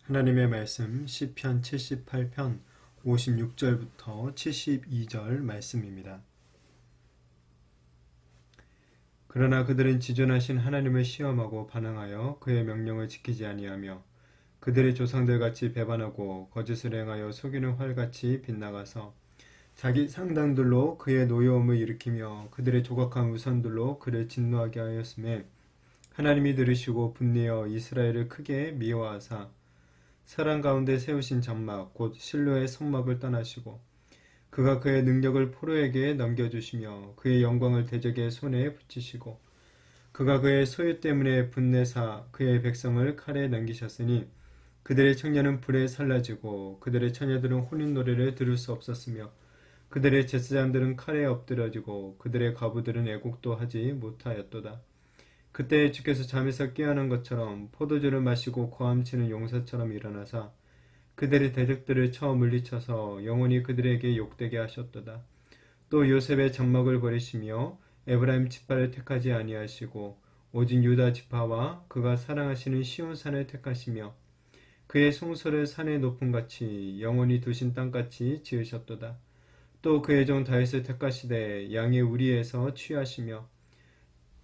하나님의 말씀 시편 78편 56절부터 72절 말씀입니다. 그러나 그들은 지존하신 하나님을 시험하고 반항하여 그의 명령을 지키지 아니하며 그들의 조상들같이 배반하고 거짓을 행하여 속이는 활같이 빗나가서 자기 상당들로 그의 노여움을 일으키며 그들의 조각한 우선들로 그를 진노하게 하였음에 하나님이 들으시고 분내어 이스라엘을 크게 미워하사 사람 가운데 세우신 장막 곧 실로의 성막을 떠나시고 그가 그의 능력을 포로에게 넘겨주시며 그의 영광을 대적의 손에 붙이시고 그가 그의 소유 때문에 분내사 그의 백성을 칼에 넘기셨으니 그들의 청년은 불에 살라지고 그들의 처녀들은 혼인 노래를 들을 수 없었으며 그들의 제사장들은 칼에 엎드려지고 그들의 과부들은 애곡도 하지 못하였도다. 그때 주께서 잠에서 깨어난 것처럼 포도주를 마시고 고함치는 용사처럼 일어나사 그들의 대적들을 쳐 물리쳐서 영원히 그들에게 욕되게 하셨도다. 또 요셉의 장막을 버리시며 에브라임 지파를 택하지 아니하시고 오직 유다 지파와 그가 사랑하시는 시온산을 택하시며 그의 송소를 산의 높음같이 영원히 두신 땅같이 지으셨도다. 또 그의 종 다윗을 택하시되 양의 우리에서 취하시며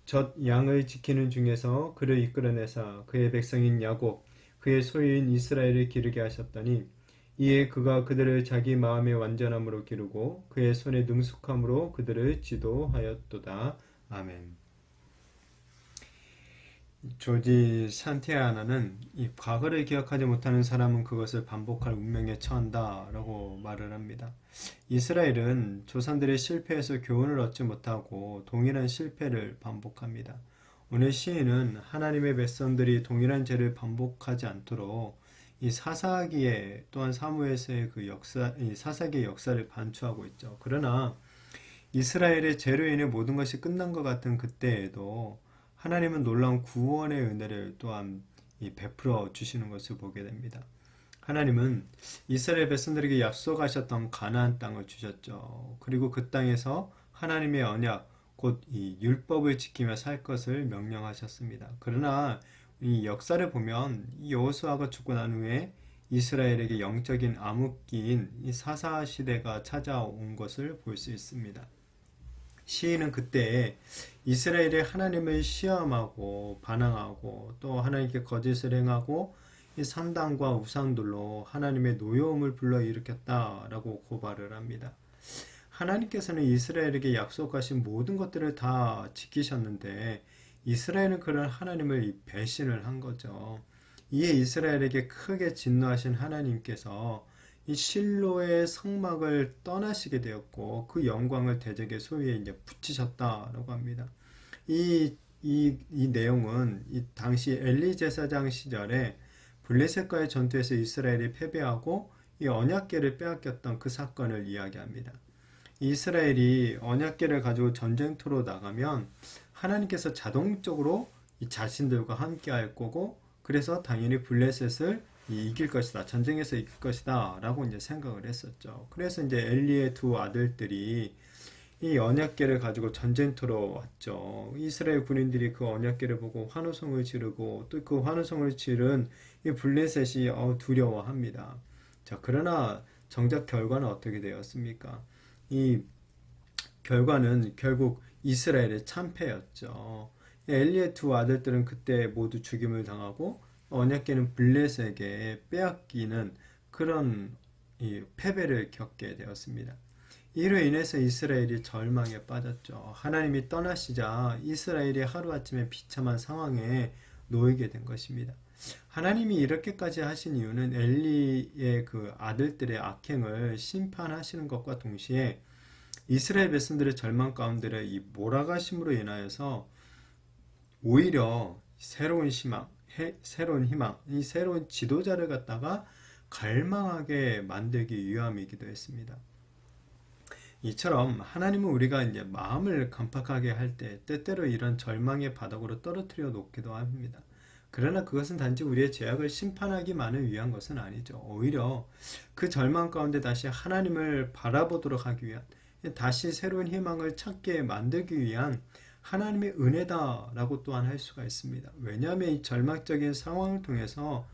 젖 양을 지키는 중에서 그를 이끌어내사 그의 백성인 야곱 그의 소유인 이스라엘을 기르게 하셨더니 이에 그가 그들을 자기 마음의 완전함으로 기르고 그의 손의 능숙함으로 그들을 지도하였도다. 아멘. 조지 산티아나는 이 과거를 기억하지 못하는 사람은 그것을 반복할 운명에 처한다 라고 말을 합니다. 이스라엘은 조상들의 실패에서 교훈을 얻지 못하고 동일한 실패를 반복합니다. 오늘 시인은 하나님의 백성들이 동일한 죄를 반복하지 않도록 이 사사기에 또한 사무엘서의 그 역사, 이 사사기의 역사를 반추하고 있죠. 그러나 이스라엘의 죄로 인해 모든 것이 끝난 것 같은 그때에도 하나님은 놀라운 구원의 은혜를 또한 베풀어 주시는 것을 보게 됩니다. 하나님은 이스라엘 백성들에게 약속하셨던 가나안 땅을 주셨죠. 그리고 그 땅에서 하나님의 언약, 곧 이 율법을 지키며 살 것을 명령하셨습니다. 그러나 이 역사를 보면 여호수아가 죽고 난 후에 이스라엘에게 영적인 암흑기인 이 사사 시대가 찾아온 것을 볼 수 있습니다. 시인은 그때 이스라엘이 하나님을 시험하고 반항하고 또 하나님께 거짓을 행하고 이 산당과 우상들로 하나님의 노여움을 불러일으켰다라고 고발을 합니다. 하나님께서는 이스라엘에게 약속하신 모든 것들을 다 지키셨는데 이스라엘은 그런 하나님을 배신을 한 거죠. 이에 이스라엘에게 크게 진노하신 하나님께서 이 실로의 성막을 떠나시게 되었고 그 영광을 대적의 소유에 이제 붙이셨다라고 합니다. 이 내용은 이 당시 엘리 제사장 시절에 블레셋과의 전투에서 이스라엘이 패배하고 이 언약궤를 빼앗겼던 그 사건을 이야기합니다. 이스라엘이 언약궤를 가지고 전쟁터로 나가면 하나님께서 자동적으로 이 자신들과 함께 할 거고 그래서 당연히 블레셋을 이길 것이다. 전쟁에서 이길 것이다. 라고 이제 생각을 했었죠. 그래서 이제 엘리의 두 아들들이 이 언약궤를 가지고 전쟁터로 왔죠. 이스라엘 군인들이 그 언약궤를 보고 환호성을 지르고 또 그 환호성을 지른 이 블레셋이 두려워합니다. 자, 그러나 정작 결과는 어떻게 되었습니까? 이 결과는 결국 이스라엘의 참패였죠. 엘리의 두 아들들은 그때 모두 죽임을 당하고 언약궤는 블레셋에게 빼앗기는 그런 패배를 겪게 되었습니다. 이로 인해서 이스라엘이 절망에 빠졌죠. 하나님이 떠나시자 이스라엘이 하루아침에 비참한 상황에 놓이게 된 것입니다. 하나님이 이렇게까지 하신 이유는 엘리의 그 아들들의 악행을 심판하시는 것과 동시에 이스라엘 백성들의 절망 가운데 이 몰아가심으로 인하여서 오히려 새로운 희망, 이 새로운 지도자를 갖다가 갈망하게 만들기 위함이기도 했습니다. 이처럼 하나님은 우리가 이제 마음을 간파하게 할 때 때때로 이런 절망의 바닥으로 떨어뜨려 놓기도 합니다. 그러나 그것은 단지 우리의 죄악을 심판하기만을 위한 것은 아니죠. 오히려 그 절망 가운데 다시 하나님을 바라보도록 하기 위한 다시 새로운 희망을 찾게 만들기 위한 하나님의 은혜다라고 또한 할 수가 있습니다. 왜냐하면 이 절망적인 상황을 통해서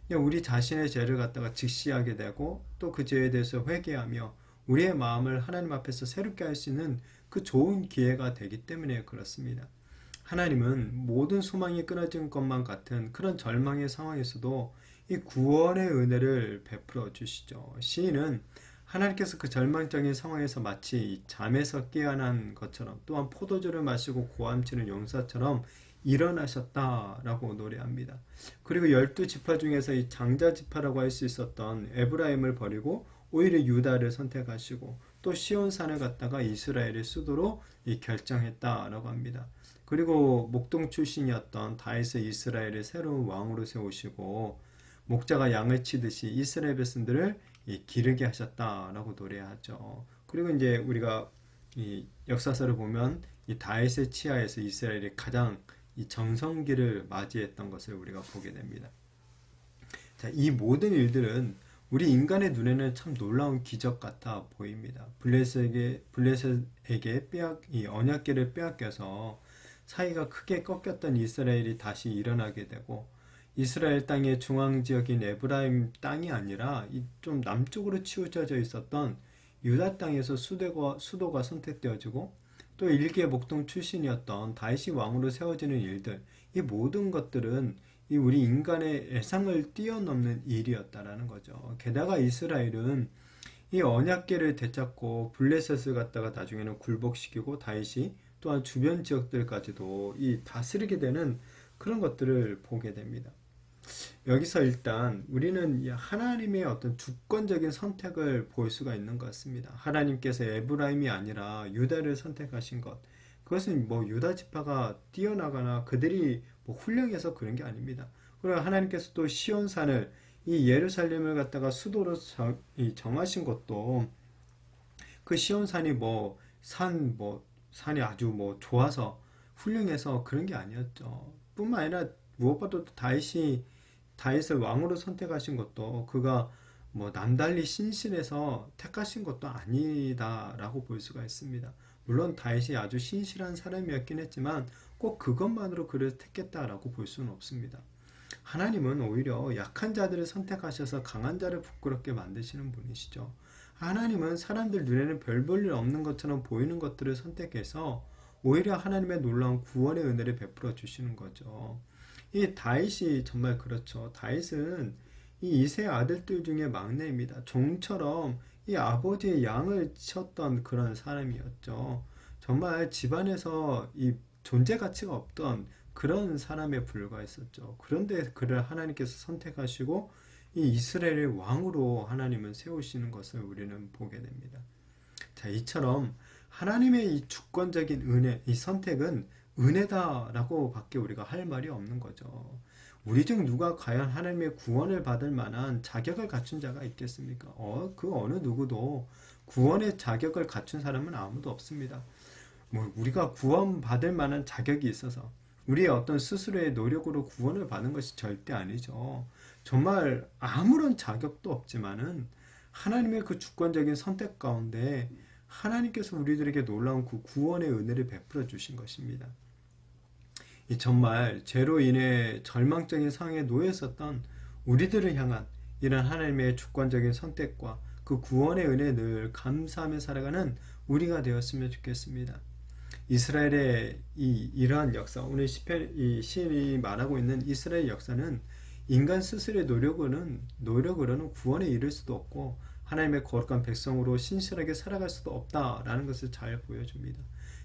그냥 우리 자신의 죄를 갖다가 직시하게 되고 또 그 죄에 대해서 회개하며 우리의 마음을 하나님 앞에서 새롭게 할 수 있는 그 좋은 기회가 되기 때문에 그렇습니다. 하나님은 모든 소망이 끊어진 것만 같은 그런 절망의 상황에서도 이 구원의 은혜를 베풀어 주시죠. 시인은 하나님께서 그 절망적인 상황에서 마치 잠에서 깨어난 것처럼 또한 포도주를 마시고 고함치는 용사처럼 일어나셨다라고 노래합니다. 그리고 12지파 중에서 이 장자지파라고 할 수 있었던 에브라임을 버리고 오히려 유다를 선택하시고 또 시온산을 갖다가 이스라엘의 수도로 결정했다라고 합니다. 그리고 목동 출신이었던 다윗을 이스라엘의 새로운 왕으로 세우시고 목자가 양을 치듯이 이스라엘 백성들을 기르게 하셨다라고 노래하죠. 그리고 이제 우리가 이 역사서를 보면 이 다윗의 치하에서 이스라엘이 가장 이 정성기를 맞이했던 것을 우리가 보게 됩니다. 자, 이 모든 일들은 우리 인간의 눈에는 참 놀라운 기적 같아 보입니다. 블레셋에게 이 언약궤를 빼앗겨서 사이가 크게 꺾였던 이스라엘이 다시 일어나게 되고 이스라엘 땅의 중앙 지역인 에브라임 땅이 아니라 좀 남쪽으로 치우쳐져 있었던 유다 땅에서 수도가 선택되어지고 또 일개 목동 출신이었던 다윗이 왕으로 세워지는 일들, 이 모든 것들은 이 우리 인간의 예상을 뛰어넘는 일이었다라는 거죠. 게다가 이스라엘은 이 언약궤를 되찾고 블레셋을 갖다가 나중에는 굴복시키고 다윗이 또한 주변 지역들까지도 이 다스리게 되는 그런 것들을 보게 됩니다. 여기서 일단 우리는 하나님의 어떤 주권적인 선택을 볼 수가 있는 것 같습니다. 하나님께서 에브라임이 아니라 유다를 선택하신 것. 그것은 뭐 유다 지파가 뛰어나거나 그들이 뭐 훌륭해서 그런 게 아닙니다. 그리고 하나님께서 또 시온산을 이 예루살렘을 갖다가 수도로 정하신 것도 그 시온산이 산이 아주 좋아서 훌륭해서 그런 게 아니었죠. 뿐만 아니라 무엇보다도 다윗을 왕으로 선택하신 것도 그가 남달리 신실해서 택하신 것도 아니다라고 볼 수가 있습니다. 물론 다윗이 아주 신실한 사람이었긴 했지만 꼭 그것만으로 그를 택했다라고 볼 수는 없습니다. 하나님은 오히려 약한 자들을 선택하셔서 강한 자를 부끄럽게 만드시는 분이시죠. 하나님은 사람들 눈에는 별 볼 일 없는 것처럼 보이는 것들을 선택해서 오히려 하나님의 놀라운 구원의 은혜를 베풀어 주시는 거죠. 이 다윗이 정말 그렇죠. 다윗은 이 이세 아들들 중에 막내입니다. 종처럼 이 아버지의 양을 쳤던 그런 사람이었죠. 정말 집안에서 이 존재 가치가 없던 그런 사람에 불과했었죠. 그런데 그를 하나님께서 선택하시고 이 이스라엘의 왕으로 하나님은 세우시는 것을 우리는 보게 됩니다. 자, 이처럼 하나님의 이 주권적인 은혜, 이 선택은 은혜다라고 밖에 우리가 할 말이 없는 거죠. 우리 중 누가 과연 하나님의 구원을 받을 만한 자격을 갖춘 자가 있겠습니까? 그 어느 누구도 구원의 자격을 갖춘 사람은 아무도 없습니다. 우리가 구원받을 만한 자격이 있어서 우리의 어떤 스스로의 노력으로 구원을 받는 것이 절대 아니죠. 정말 아무런 자격도 없지만은 하나님의 그 주권적인 선택 가운데 하나님께서 우리들에게 놀라운 그 구원의 은혜를 베풀어 주신 것입니다. 정말 죄로 인해 절망적인 상황에 놓여 있었던 우리들을 향한 이런 하나님의 주권적인 선택과 그 구원의 은혜에 늘 감사하며 살아가는 우리가 되었으면 좋겠습니다. 이스라엘의 이러한 역사, 오늘 시인이 말하고 있는 이스라엘 역사는 인간 스스로의 노력으로는 구원에 이를 수도 없고 하나님의 거룩한 백성으로 신실하게 살아갈 수도 없다라는 것을 잘 보여줍니다.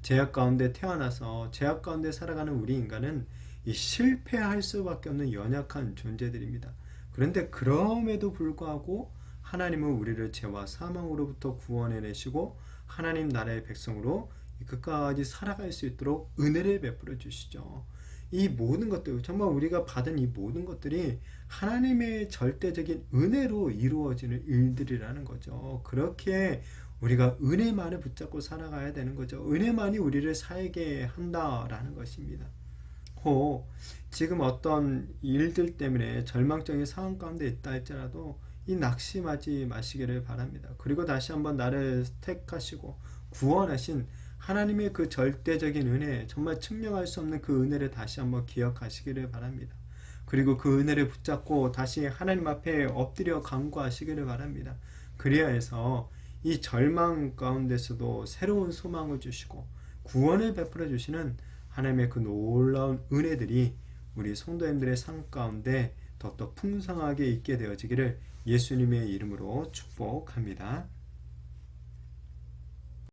죄악 가운데 태어나서 죄악 가운데 살아가는 우리 인간은 실패할 수밖에 없는 연약한 존재들입니다. 그런데 그럼에도 불구하고 하나님은 우리를 죄와 사망으로부터 구원해내시고 하나님 나라의 백성으로 끝까지 살아갈 수 있도록 은혜를 베풀어 주시죠. 이 모든 것들, 정말 우리가 받은 이 모든 것들이 하나님의 절대적인 은혜로 이루어지는 일들이라는 거죠. 그렇게 우리가 은혜만을 붙잡고 살아가야 되는 거죠. 은혜만이 우리를 살게 한다라는 것입니다. 지금 어떤 일들 때문에 절망적인 상황 가운데 있다 할지라도 이 낙심하지 마시기를 바랍니다. 그리고 다시 한번 나를 택하시고 구원하신 하나님의 그 절대적인 은혜, 정말 측량할 수 없는 그 은혜를 다시 한번 기억하시기를 바랍니다. 그리고 그 은혜를 붙잡고 다시 하나님 앞에 엎드려 간구하시기를 바랍니다. 그래야 해서 이 절망 가운데서도 새로운 소망을 주시고 구원을 베풀어 주시는 하나님의 그 놀라운 은혜들이 우리 성도님들의 삶 가운데 더욱더 풍성하게 있게 되어지기를 예수님의 이름으로 축복합니다.